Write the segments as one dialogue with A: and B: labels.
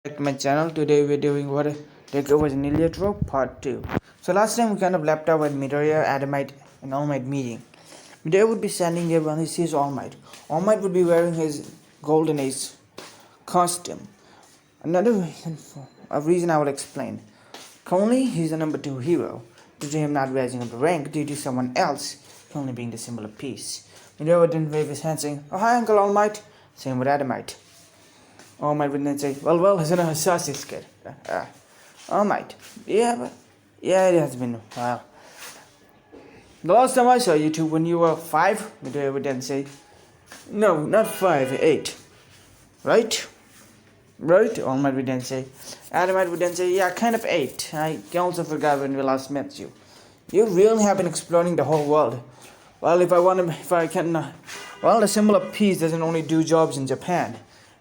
A: Back to my channel. Today we're doing what deku was an ELIATROPE part 2. So last time we kind of left out with Midoriya, Adamite and All Might meeting. Midoriya would be standing there when he sees All Might. All Might would be wearing his Golden Ace costume. Another reason a reason I will explain. Currently he's the number 2 hero, due to him not rising up the rank due to someone else currently being the symbol of peace. Midoriya would then wave his hand saying, "Oh hi Uncle All Might." Same with Adamite. All Might would then say, well, isn't a sausage kid? All Might. Yeah, it has been a while. The last time I saw you two when you were 5, Midoriya would then say, no, not 5, 8. Right? Right? All Might would then say. Adamite would then say, yeah, kind of 8. I also forgot when we last met you. You really have been exploring the whole world. Well, the symbol of peace doesn't only do jobs in Japan.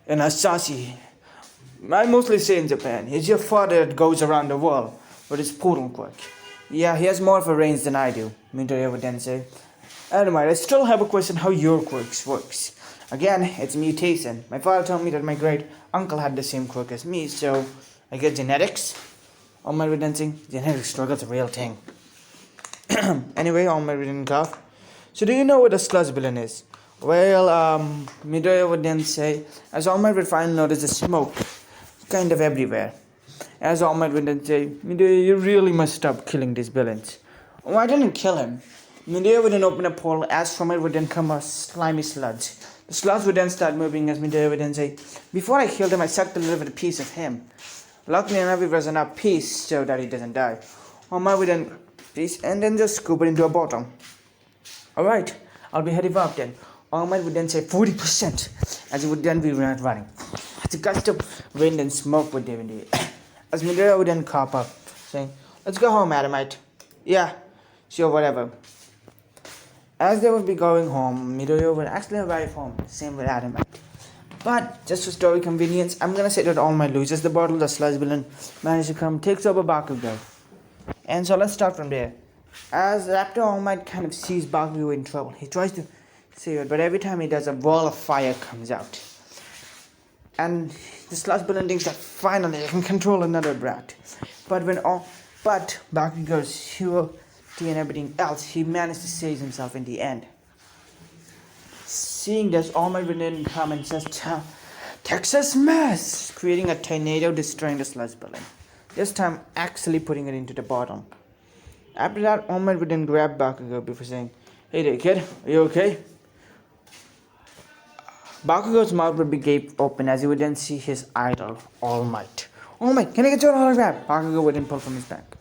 A: In Asashi, I mostly say in Japan, it's your father that goes around the world with his portal quirk. Yeah, he has more of a range than I do, Midoriya would then say. Adamite, I still have a question how your quirks works. Again, it's mutation. My father told me that my great uncle had the same quirk as me, so I get genetics. All Might would then say, genetic struggle's a real thing. Anyway, All Might would then cough. So do you know what a sludge villain is? Well, Midoriya would then say, as All Might would finally notice the smoke kind of everywhere. As All Might would then say, Midoriya, you really must stop killing these villains. Oh, I didn't kill him. Midoriya would then open a portal, as from it would then come a slimy sludge. The sludge would then start moving as Midoriya would then say, before I killed him, I sucked a little bit of piece of him. Luckily enough, it was enough piece so that he doesn't die. All Might would then piece and then just scoop it into a bottle. Alright, I'll be heading up then. All Might would then say 40%, as he would then be running. As a gust of wind and smoke would then do it. As Midoriya would then cop up, saying, let's go home, Adamite. Yeah, sure, whatever. As they would be going home, Midoriya would actually arrive home, same with Adamite. But, just for story convenience, I'm gonna say that All Might loses the bottle, the sludge villain manages to come, takes over Bakugo. And so let's start from there. As after All Might kind of sees Bakugo in trouble, he tries to save it, but every time he does, a wall of fire comes out. And the sludge villain thinks that finally I can control another brat. But Bakugo's hero and everything else, he managed to save himself in the end. Seeing this, All Might would then come and says, Texas mess, creating a tornado destroying the sludge villain. This time actually putting it into the bottle. After that, All Might would then grab Bakugo before saying, hey there kid, are you okay? Bakugo's mouth would be gaped open as he would then see his idol, All Might. All Might, can I get your autograph? Bakugo would then pull from his back.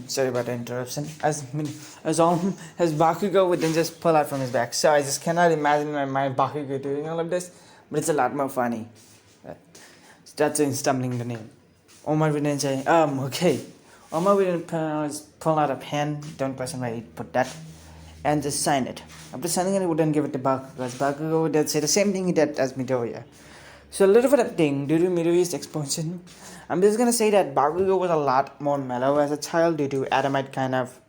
A: Sorry about the interruption. As Bakugo would then just pull out from his back. So I just cannot imagine in my mind Bakugo doing all of this, but it's a lot more funny. That's in stumbling the name. All Might would then say, okay. All Might would then pull out a pen, don't question why he put that, and just sign it. After signing it, he would then give it to Bakugo, as Bakugo would then say the same thing he did as Midoriya. So a little bit of thing, due to Midoriya's expansion, I'm just gonna say that Bakugo was a lot more mellow as a child due to Adamite kind of,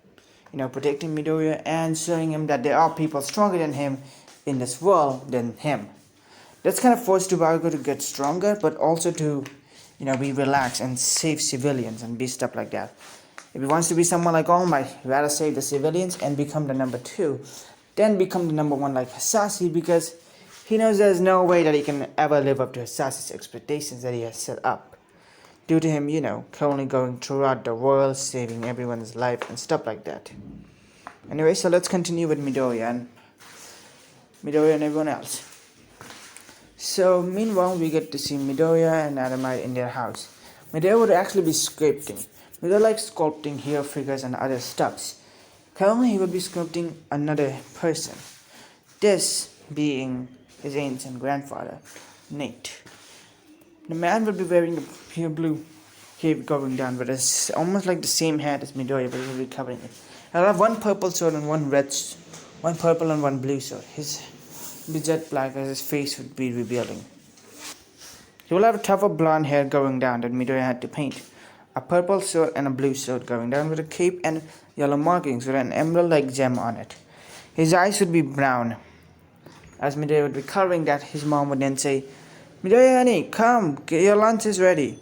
A: protecting Midoriya and showing him that there are people stronger than him in this world than him. That's kind of forced to Bakugo to get stronger, but also to, be relaxed and save civilians and be stuff like that. If he wants to be someone like All Might, he rather save the civilians and become the number 2, then become the number 1 like Hasashi, because he knows there's no way that he can ever live up to Hasashi's expectations that he has set up. Due to him, currently going throughout the world, saving everyone's life and stuff like that. Anyway, so let's continue with Midoriya and everyone else. So, meanwhile, we get to see Midoriya and Adamite in their house. Midoriya would actually be sculpting. Midoriya likes sculpting hero figures and other stuffs. Currently, he would be sculpting another person. This being his ancient grandfather, Nate. The man would be wearing a pure blue cape going down, but it's almost like the same hat as Midoriya, but he will be covering it. He'll have one purple sword and one purple and one blue sword. His would be jet black as his face would be revealing. He will have a tougher blonde hair going down that Midoriya had to paint. A purple sword and a blue sword going down with a cape and yellow markings with an emerald-like gem on it. His eyes would be brown. As Midoriya would be coloring that, his mom would then say, Midoriya, honey, come, your lunch is ready.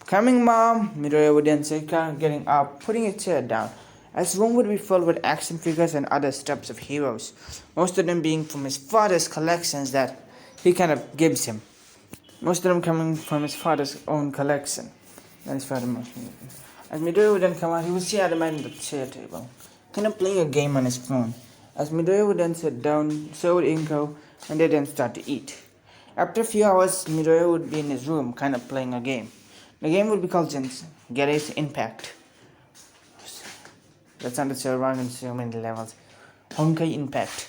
A: Coming, mom, Midoriya would then say, getting up, putting his chair down. His room would be filled with action figures and other stuffs of heroes, most of them being from his father's collections that he kind of gives him. Most of them coming from his father's own collection. That is father most. As Midoriya would then come out, he would see Adam at the chair table, kind of playing a game on his phone. As Midoriya would then sit down, so would Inko, and they then start to eat. After a few hours, Midoriya would be in his room, kind of playing a game. The game would be called Get Impact. That sounded so wrong on so many levels. Honkai Impact.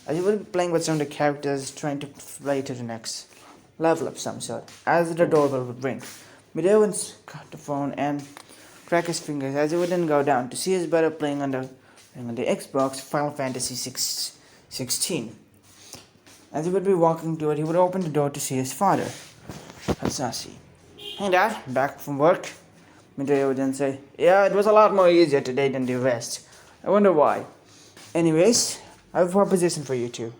A: As he would be playing with some of the characters, trying to play to the next level of some sort. As the doorbell would ring, Midoriya would cut the phone and crack his fingers as he would then go down to see his brother playing on the Xbox Final Fantasy 16. As he would be walking to it, he would open the door to see his father, Hasashi. Hey Dad, back from work? Midoriya would then say, yeah, it was a lot more easier today than the rest. I wonder why. Anyways, I have a proposition for you two.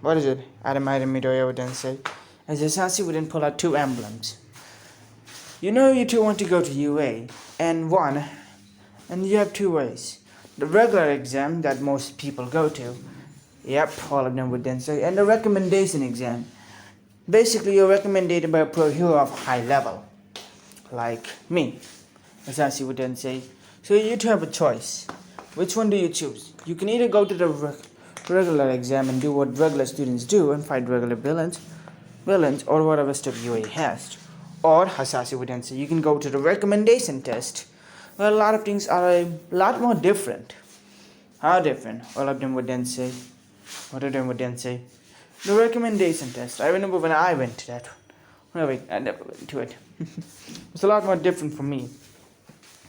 A: What is it? Adamite and Midoriya would then say, as Hasashi would then pull out two emblems. You know you two want to go to UA, and you have two ways. The regular exam that most people go to. Yep, all of them would then say, and the recommendation exam. Basically, you're recommended by a pro hero of high level, like me. Hasashi would then say, so you two have a choice. Which one do you choose? You can either go to the regular exam and do what regular students do and fight regular villains, or whatever stuff UA has. Or, Hasashi would then say, you can go to the recommendation test, where a lot of things are a lot more different. How different? All of them would then say, the recommendation test. I remember when I went to that one. No, wait, I never went to it. It's a lot more different for me.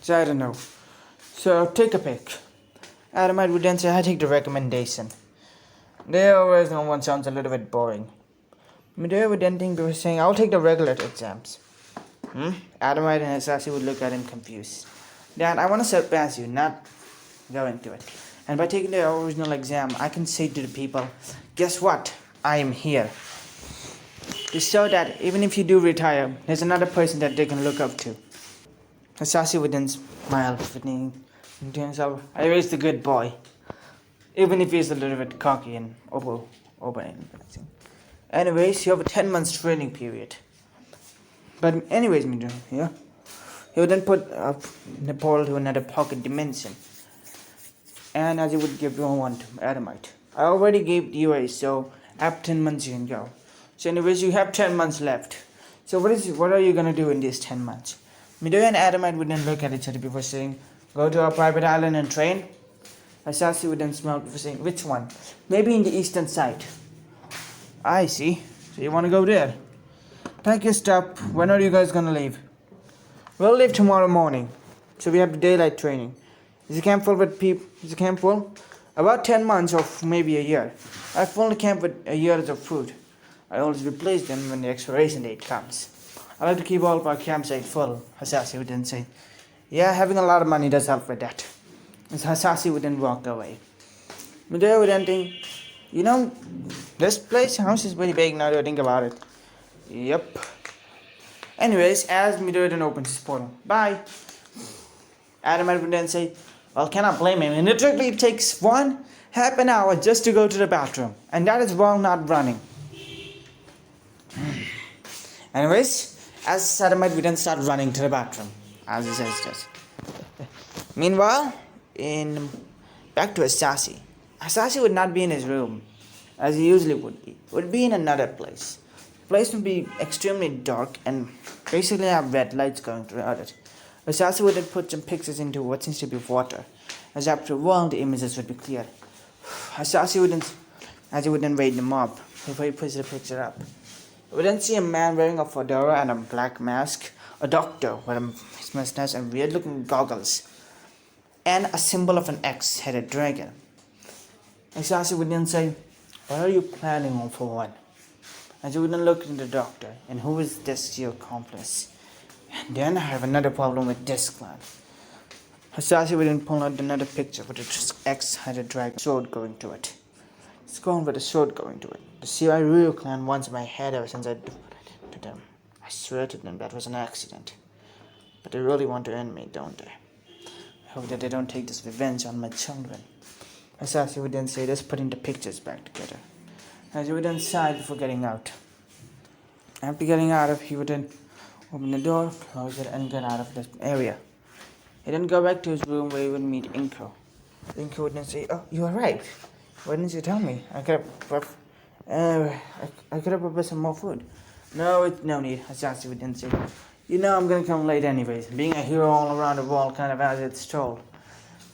A: So I don't know. So take a pick. Adamite would then say, I take the recommendation. The always no one sounds a little bit boring. Midoriya would then think they were saying, I'll take the regular exams. Adamite and Hasashi would look at him confused. Dad, I want to surpass you, not go into it. And by taking the original exam, I can say to the people, guess what? I am here. To show that even if you do retire, there's another person that they can look up to. Hasashi would then smile, thinking to himself, I raised a good boy. Even if he's a little bit cocky and over. Anyways, you have a 10 months training period. But anyways, yeah. He would then put the portal to another pocket dimension. And as he would give one to Adamite. I already gave the UA, so after 10 months you can go. So anyways, you have 10 months left. So what are you gonna do in these 10 months? Midoriya and Adamite would then look at each other before saying, go to a private island and train. Hasashi would then smile before saying, which one? Maybe in the eastern side. I see. So you wanna go there? Pack your stuff. When are you guys gonna leave? We'll leave tomorrow morning. So we have the daylight training. Is the camp full with people? Is the camp full? About 10 months or maybe a year. I've filled the camp with a year of food. I always replace them when the expiration date comes. I like to keep all of our campsite full, Hasashi would then say. Yeah, having a lot of money does help with that. As Hasashi would then walk away. Midoriya would then think, you know, this house is very big now that I think about it. Yep. Anyways, as Midoriya then opens his portal. Bye. Adamite would then say, well, cannot blame him. And literally it takes half an hour just to go to the bathroom. And that is while not running. Anyways, as Adamite would then start running to the bathroom. As he says this. Meanwhile, back to Hasashi. Hasashi would not be in his room, as he usually would be. Would be in another place. The place would be extremely dark and basically have red lights going throughout it. Hasashi would then put some pictures into what seems to be water, as after a while the images would be clear. Hasashi would then read them up before he puts the picture up. We would then see a man wearing a fedora and a black mask, a doctor with his mustache and weird looking goggles, and a symbol of an X-headed dragon. Hasashi would then say, what are you planning on for one? And he would then look at the doctor, and who is this your accomplice? And then I have another problem with this clan. Hasashi would then pull out another picture with an X-headed dragon sword going to it. Let's go on with the sword going to it. The Shirai clan wants my head ever since I did what I did to them. I swear to them that was an accident. But they really want to end me, don't they? I hope that they don't take this revenge on my children. As you would then say, just putting the pictures back together. As you would then sigh before getting out. After getting out he would then open the door, close it, and get out of this area. He then go back to his room where he would meet Inko. Inko would then say, "Oh, you arrived. Why didn't you tell me? I could have prepared some more food." "No, it's no need," Hasashi would then say. "You know I'm gonna come late anyways. Being a hero all around the world kind of has its toll.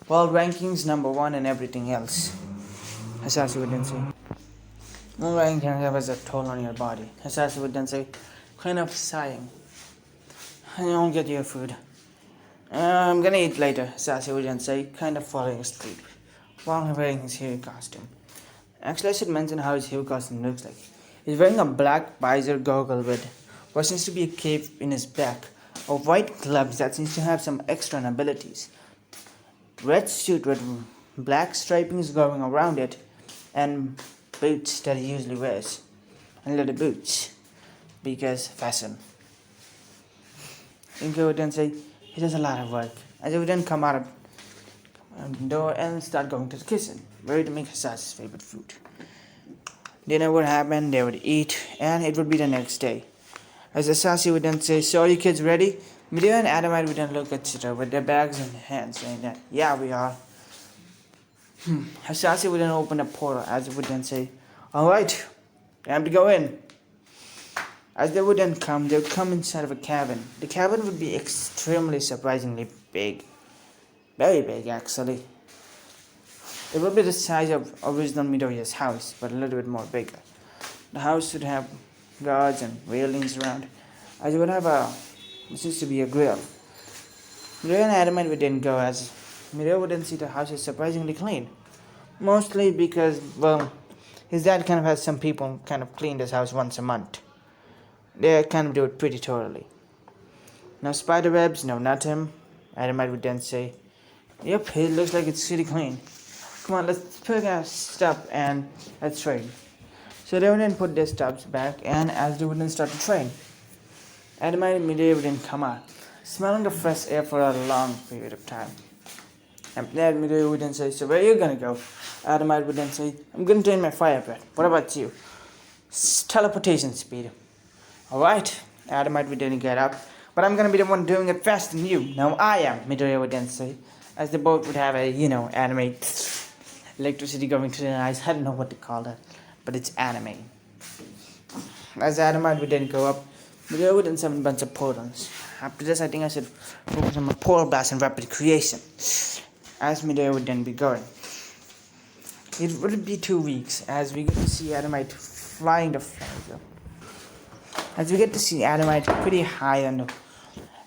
A: World rankings #1 and everything else." Hasashi would then say. "World ranking has a toll on your body." Hasashi would then say, kind of sighing. "I don't get your food. I'm gonna eat later," Hasashi would then say, kind of falling asleep, while wearing his hero costume. Actually, I should mention how his hero costume looks like. He's wearing a black visor goggle with what seems to be a cape in his back, a white gloves that seems to have some extra abilities, red suit with black stripings going around it, and boots that he usually wears, and leather boots, because fashion. Inko would then say he does a lot of work, as he would then come out of the door and start going to the kitchen, ready to make Hasashi's favorite food. Dinner would happen, they would eat, and it would be the next day. As Hasashi would then say, "So are you kids ready?" Midori and Adamite would then look at Chitra with their bags in their hands, saying that, "Yeah, we are." Hasashi would then open a portal, as it would then say, "Alright, time to go in." As they would then come, they would come inside of a cabin. The cabin would be extremely surprisingly big. Very big, actually. It would be the size of original Midoriya's house, but a little bit more bigger. The house would have guards and railings around, as it would have this used to be a grill. Midoriya and Adamite would then go, as Midoriya would then see the house is surprisingly clean. Mostly because, well, his dad kind of has some people kind of clean his house once a month. They kind of do it pretty thoroughly. No spider webs, no nothing. Adamite would then say, "Yep, it looks like it's pretty clean. Come on, let's pick our stuff and let's train." So they would then put their stuffs back, and as they would then start to train, Adamite and Midoriya would then come out, smelling the fresh air for a long period of time. And then Midoriya would then say, "So where are you gonna go?" Adamite would then say, "I'm gonna train my fire breath. What about you?" "Teleportation speed." "Alright," Adamite would then get up, "but I'm gonna be the one doing it faster than you." "No, I am," Midoriya would then say, as the boat would have a, anime electricity going through their eyes. I don't know what to call that, but it's anime. As Adamite would then go up, Midoriya would then summon a bunch of portals. After this, I think I should focus on my portal blast and rapid creation. As Midoriya would then be going, it would be 2 weeks, as we get to see Adamite flying the flames up. As we get to see Adamite pretty high on the,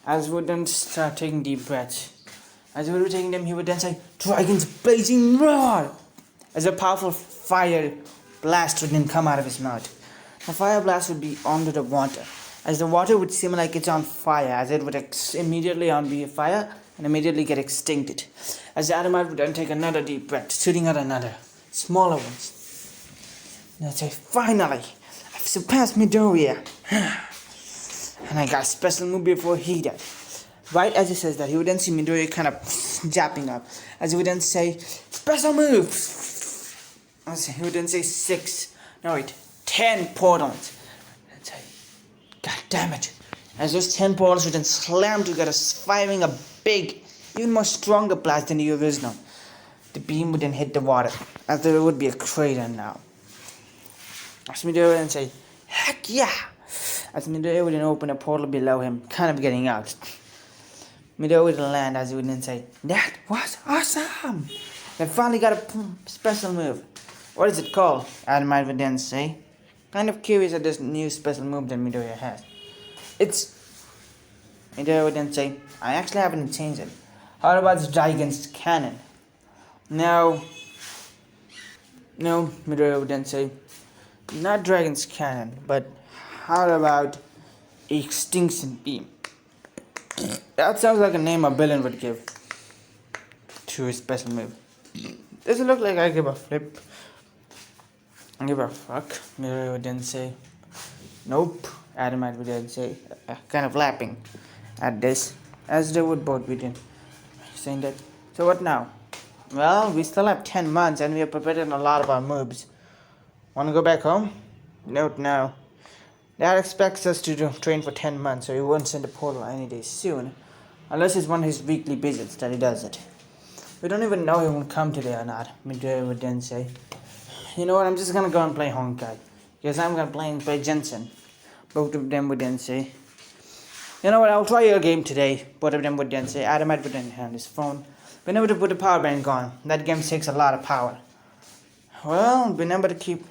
A: as we would then start taking deep breaths. As we were taking them, he would then say, "Dragon's blazing roar!" As a powerful fire blast would then come out of his mouth. The fire blast would be onto the water, as the water would seem like it's on fire, as it would immediately be fire and immediately get extincted. As Adamite would then take another deep breath, shooting out another, smaller ones. And I'd say, "Finally, I've surpassed Midoriya." And I got a special move before he did. Right as he says that, he would then see Midoriya kind of japping up, as he would then say, "Special move!" As he would then say 10 portals. And say, "God damn it." As those 10 portals would then slam together, firing a big, even more stronger blast than the original. The beam would then hit the water, as there would be a crater now. As Midoriya would then say, "Heck yeah!" As Midoriya would then open a portal below him, kind of getting out. Midoriya would land, as he would then say, "That was awesome! I finally got a special move." "What is it called?" Adamite would then say, kind of curious at this new special move that Midoriya has. Midoriya would then say, "I actually haven't changed it. How about the Dragon's Cannon?" No, Midoriya would then say, "Not Dragon's Cannon, but how about Extinction Beam?" That sounds like a name a villain would give to his special move. Does it look like I give a flip? Give a fuck. Midori wouldn't say. Nope. Adamite would say. Kind of laughing at this, as they would both begin, saying that. So what now? Well, we still have 10 months and we have prepared a lot of our moves. Want to go back home? Note now. Dad expects us to train for 10 months, so he won't send a portal any day soon. Unless it's one of his weekly visits that he does it. We don't even know he won't come today or not, Midori would then say. You know what, I'm just gonna go and play Honkai. Because I'm gonna play Jensen. Both of them would then say. You know what, I'll try your game today. Both of them would then say. Adamite would then hand his phone. Remember to put the power bank on. That game takes a lot of power. Well, remember to keep...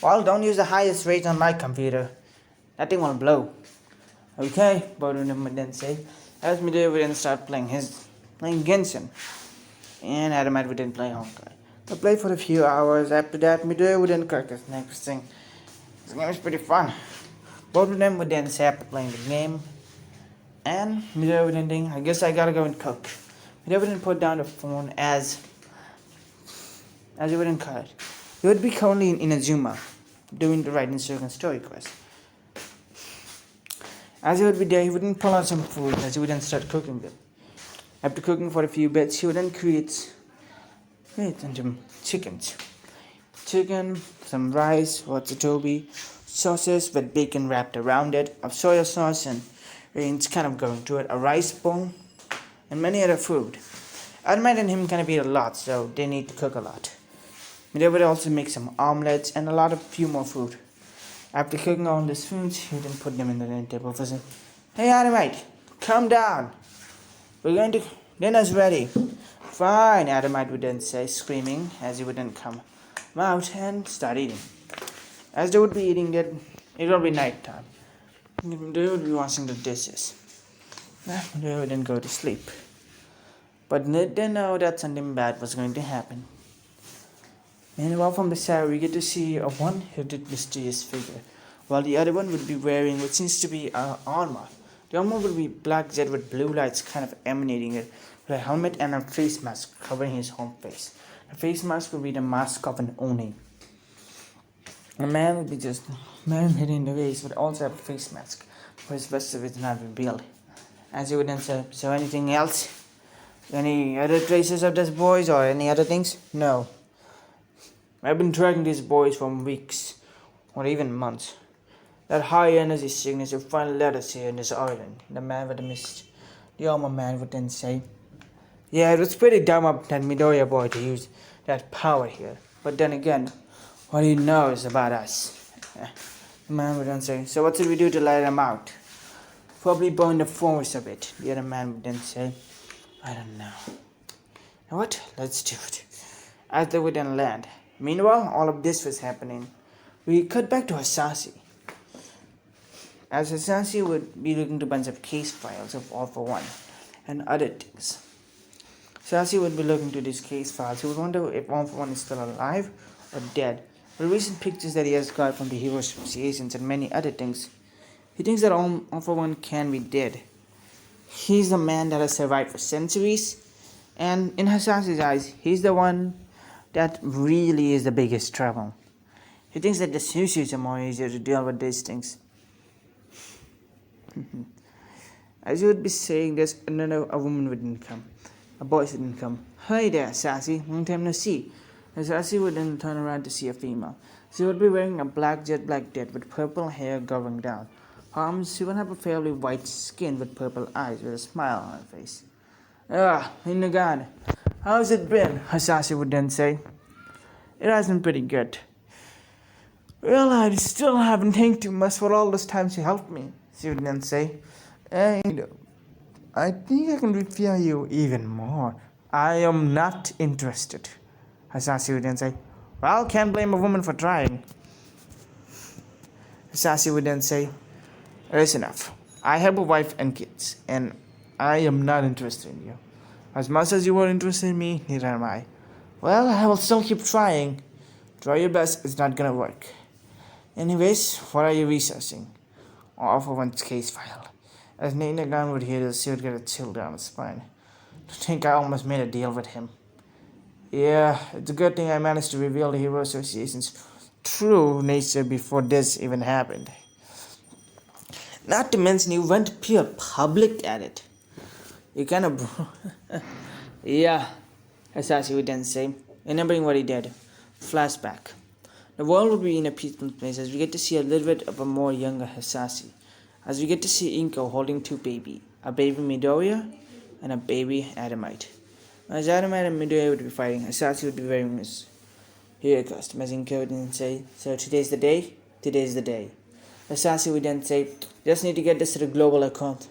A: Well, don't use the highest rate on my computer. That thing will blow. Okay, both of them would then say. As Midori would then start playing Genshin. And Adamite would then play Honkai. They played for a few hours. After that, Midori would then crack his next thing. This game is pretty fun. Both of them would then say after playing the game. And Midori would then think, I guess I gotta go and cook. Midori would then put down the phone as he would then cut. He would be currently in Inazuma, doing the Raiden Shogun story quest. As he would be there, he would then pull out some food as he would then start cooking them. After cooking for a few bits, he would then create some chickens. Chicken, some rice, watsatobi, sauces with bacon wrapped around it, of soya sauce and it's kind of going to it, a rice bowl, and many other food. Adamite and him kind of eat a lot, so they need to cook a lot. They would also make some omelets and a few more food. After cooking all these foods, he would then put them in the dining table for saying, Hey Adamite, come down. We're going to... Dinner's ready. Fine, Adamite would then say, screaming, as he would then come out and start eating. As they would be eating it will be night time. They would be washing the dishes. They would then go to sleep. But they didn't know that something bad was going to happen. Meanwhile, from the side, we get to see a one-headed mysterious figure, while the other one would be wearing what seems to be armor. The armor would be black jet with blue lights kind of emanating it, with a helmet and a face mask covering his whole face. The face mask would be the mask of an Oni. The man would be just hidden in the face, but also have a face mask, for his rest of it is not revealed. As he would then say, so anything else? Any other traces of these boys or any other things? No. I've been tracking these boys for weeks, or even months. That high energy signature finally led us here in this island. The man with the mist, the armor man would then say, Yeah, it was pretty dumb of that Midoriya boy to use that power here. But then again, what he knows about us. The man would then say, So what should we do to let him out? Probably burn the forest a bit. The other man would then say, I don't know. You know what? Let's do it. As they would then land. Meanwhile, all of this was happening. We cut back to Hasashi. As Hasashi would be looking to a bunch of case files of All for One and other things. Hasashi would be looking to these case files. He would wonder if All for One is still alive or dead. The recent pictures that he has got from the Heroes Associations and many other things, he thinks that All for One can be dead. He's the man that has survived for centuries, and in Hasashi's eyes, he's the one that really is the biggest trouble. He thinks that the sushis are more easier to deal with these things. As you would be saying this, a woman wouldn't come. A voice wouldn't come. Hey there, Sassy, long time no see. And Sassy would then turn around to see a female. She would be wearing a jet black dead with purple hair going down. Arms, she would have a fairly white skin with purple eyes with a smile on her face. Inagan, how's it been? Hasashi would then say. It has been pretty good. Well, I still haven't thanked you much for all this time you helped me, she would then say. And I think I can repay you even more. I am not interested, Hasashi would then say. Well, can't blame a woman for trying. Hasashi would then say, It is enough. I have a wife and kids, and I am not interested in you. As much as you were interested in me, neither am I. Well, I will still keep trying. Try your best, it's not gonna work. Anyways, what are you researching? All for One's case file. As Nagan would hear this, she would get a chill down her spine. To think I almost made a deal with him. Yeah, it's a good thing I managed to reveal the Hero Association's true nature before this even happened. Not to mention, you went pure public at it. You kind of. Yeah, Hasashi would then say, remembering what he did. Flashback. The world would be in a peaceful place as we get to see a little bit of a more younger Hasashi. As we get to see Inko holding two baby, a baby Midoriya and a baby Adamite. As Adamite and Midoriya would be fighting, Hasashi would be wearing his hair costume as Inko would then say, so today's the day? Today's the day. Hasashi would then say, just need to get this to the global account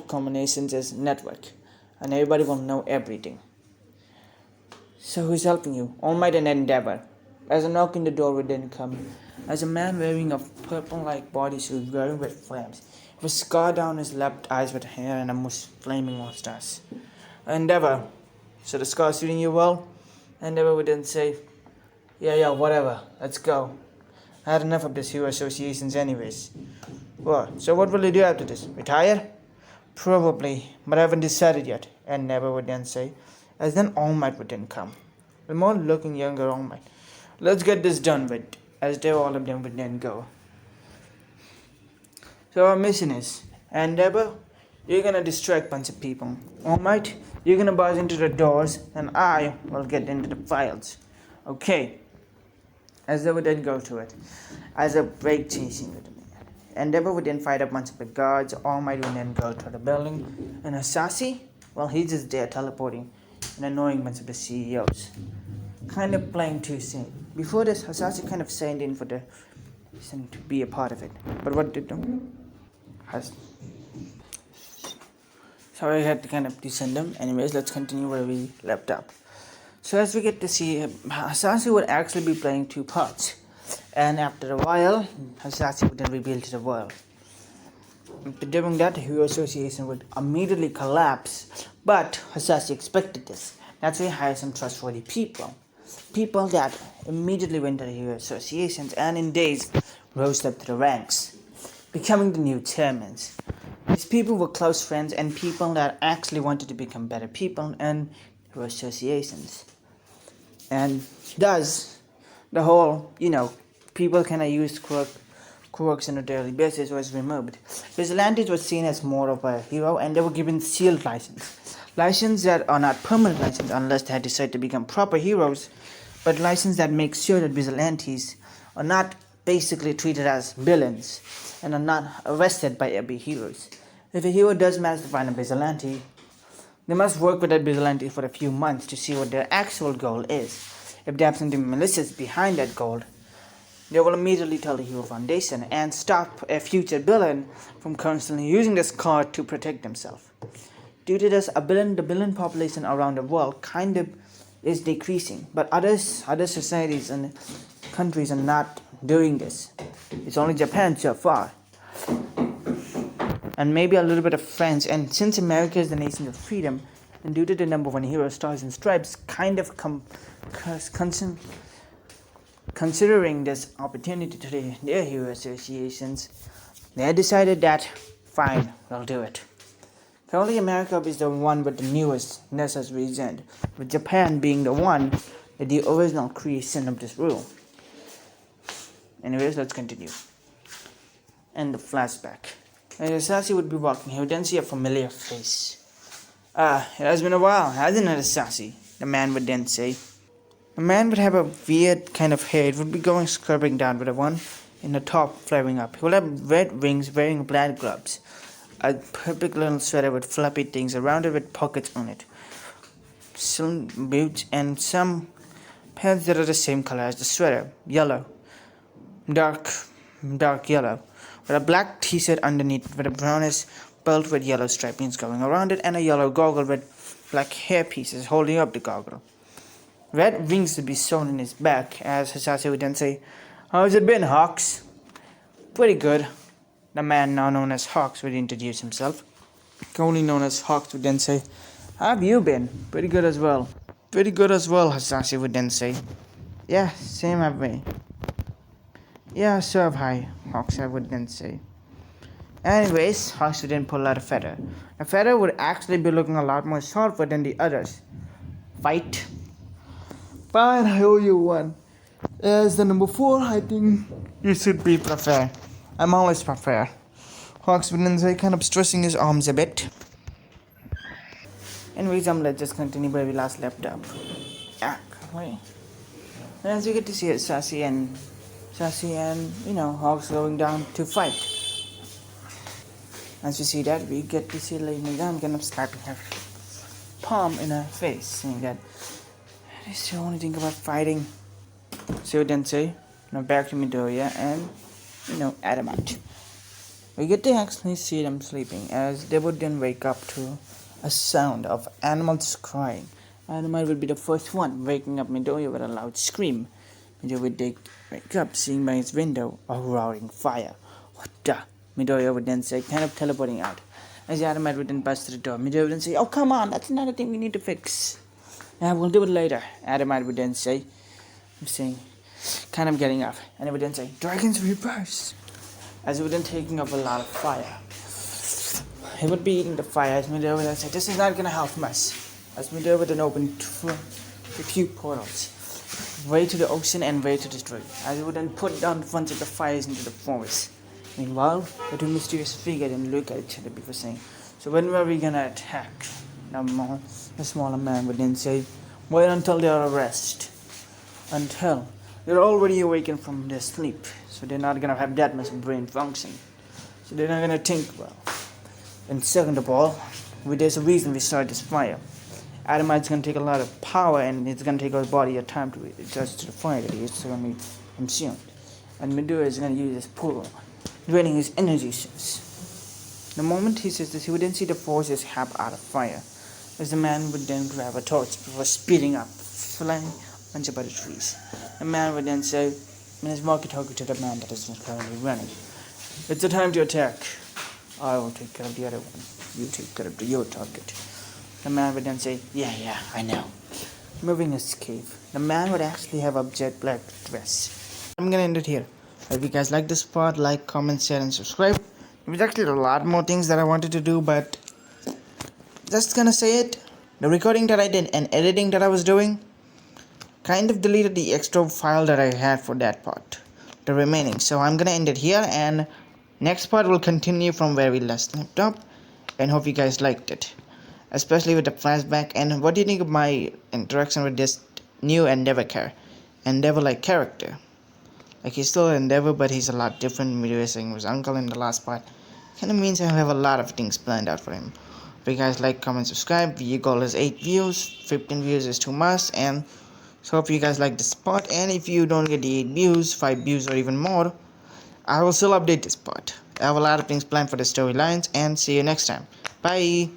A: combinations as network, and everybody will know everything. So who's helping you? All Might and Endeavor. As a knock in the door would then come, as a man wearing a purple-like bodysuit glowing with flames, with a scar down his left eyes with hair and a flaming mustache. Endeavor. So the scar suiting you well? Endeavor would then say, yeah, whatever, let's go. I had enough of this hero associations anyways. What? So what will you do after this? Retire? Probably, but I haven't decided yet, Endeavor would then say, as then All Might would then come. The more looking younger All Might. Let's get this done with, as they all of them would then go. So our mission is, Endeavor, you're gonna distract a bunch of people. All Might, you're gonna buzz into the doors, and I will get into the files. Okay. As they would then go to it, as a break chasing with me. Endeavor would then fight a bunch of the guards, All Might would then go to the building, and Hasashi, well, he's just there teleporting and annoying a bunch of the CEOs. Kind of playing too soon. Before this, Hasashi kind of signed in for the to be a part of it. But what did them? Sorry, I had to kind of descend them. Anyways, let's continue where we left up. So as we get to see, Hasashi would actually be playing two parts. And after a while, Hasashi would then reveal to the world. During that, the Hero Association would immediately collapse. But Hasashi expected this. That's why he hired some trustworthy people. People that immediately went to the Hero Associations and in days rose up to the ranks, becoming the new chairmen. These people were close friends and people that actually wanted to become better people and Hero Associations. And thus, the whole, people kind of used quirks on a daily basis was removed. Vigilantes were seen as more of a hero and they were given sealed license. License that are not permanent license unless they had decided to become proper heroes, but license that makes sure that vigilantes are not basically treated as villains and are not arrested by every heroes. If a hero does manage to find a vigilante, they must work with that vigilante for a few months to see what their actual goal is. If they have something malicious behind that goal, they will immediately tell the Hero Foundation and stop a future villain from constantly using this card to protect themselves. Due to this, the villain population around the world kind of is decreasing, but other societies and countries are not doing this. It's only Japan so far. And maybe a little bit of France, and since America is the nation of freedom, and due to the number one hero stars and stripes kind of considering this opportunity to their hero associations, they decided that, fine, we'll do it. Currently America is the one with the newest necessary reason, with Japan being the one with the original creation of this rule. Anyways, let's continue. And the flashback. As Hasashi would be walking, he would then see a familiar face. It has been a while, hasn't it, Hasashi? The man would then say. The man would have a weird kind of hair. It would be going scrubbing down with a one in the top flaring up. He would have red wings wearing black gloves. A perfect little sweater with fluffy things around it with pockets on it. Some boots and some pants that are the same color as the sweater. Yellow. Dark yellow. With a black t-shirt underneath with a brownish belt with yellow stripings going around it and a yellow goggle with black hair pieces holding up the goggle. Red wings to be sewn in his back as Hasashi would then say, "How's it been, Hawks?" "Pretty good." The man now known as Hawks would introduce himself. Only known as Hawks would then say, "How have you been?" "Pretty good as well." "Pretty good as well," Hasashi would then say. "Yeah, same have we." "Yeah, so have I," Hawks would then say. Anyways, Hawks would then pull out a feather. The feather would actually be looking a lot more sharper than the others. "Fight." "Fine, I owe you one." As the number 4, I think you should be prefer. I'm always prefer. Hawks Vinance kind of stressing his arms a bit. Anyways, let's just continue where we last left up. Yeah, right. And as you get to see it, Sassy and Hawks going down to fight. As you see that, we get to see Lady Megan kind of slapping her palm in her face, saying that that is the only thing about fighting. So then say, now back to Midoriya and Adamant. We get to actually see them sleeping as they would then wake up to a sound of animals crying. Adamant would be the first one waking up Midoriya with a loud scream. Midoriya would wake up seeing by his window a roaring fire. What the? Midoriya would then say, kind of teleporting out. As Adamant would then bust through the door, Midoriya would then say, "Oh, come on, that's another thing we need to fix. Yeah, we'll do it later." Adamant would then say, kind of getting up, and he would then say, "Dragon's Rebirth," as he would then taking up a lot of fire. He would be eating the fire as Midoriya would then say, "This is not gonna help much." As Midoriya would then open a few portals, way to the ocean and way to the street, as he would then put down a bunch of the fires into the forest. Meanwhile, the two mysterious figures then look at each other before saying, "So when were we gonna attack?" Now the smaller man would then say, "Wait until they are arrested. Until they're already awakened from their sleep, so they're not gonna have that much brain function. So they're not gonna think well. And second of all, there's a reason we started this fire. Adamite's gonna take a lot of power, and it's gonna take our body a time to adjust to the fire that he's gonna be consumed. And Midoriya is gonna use this portal, draining his energy source." The moment he says this, he would then see the forces hap out of fire, as the man would then grab a torch before speeding up, flying a bunch of other trees. The man would then say, in his walkie-talkie to the man that is currently running, "It's the time to attack. I will take care of the other one. You take care of your target." The man would then say, Yeah, I know." Moving his cave, the man would actually have a jet black dress. I'm gonna end it here. If you guys like this part, like, comment, share, and subscribe. There's actually a lot more things that I wanted to do, but just gonna say it. The recording that I did and editing that I was doing kind of deleted the extra file that I had for that part, the remaining. So I'm gonna end it here, and next part will continue from where we last left up, and hope you guys liked it, especially with the flashback. And what do you think of my interaction with this new Endeavor-like character? Like, he's still Endeavor, but he's a lot different. Midoriya saying his uncle in the last part kind of means I have a lot of things planned out for him. If you guys like, comment, subscribe. View goal is 8 views, 15 views is too much, and so hope you guys like this part. And if you don't get the 8 views, 5 views, or even more, I will still update this part. I have a lot of things planned for the storylines, and see you next time. Bye.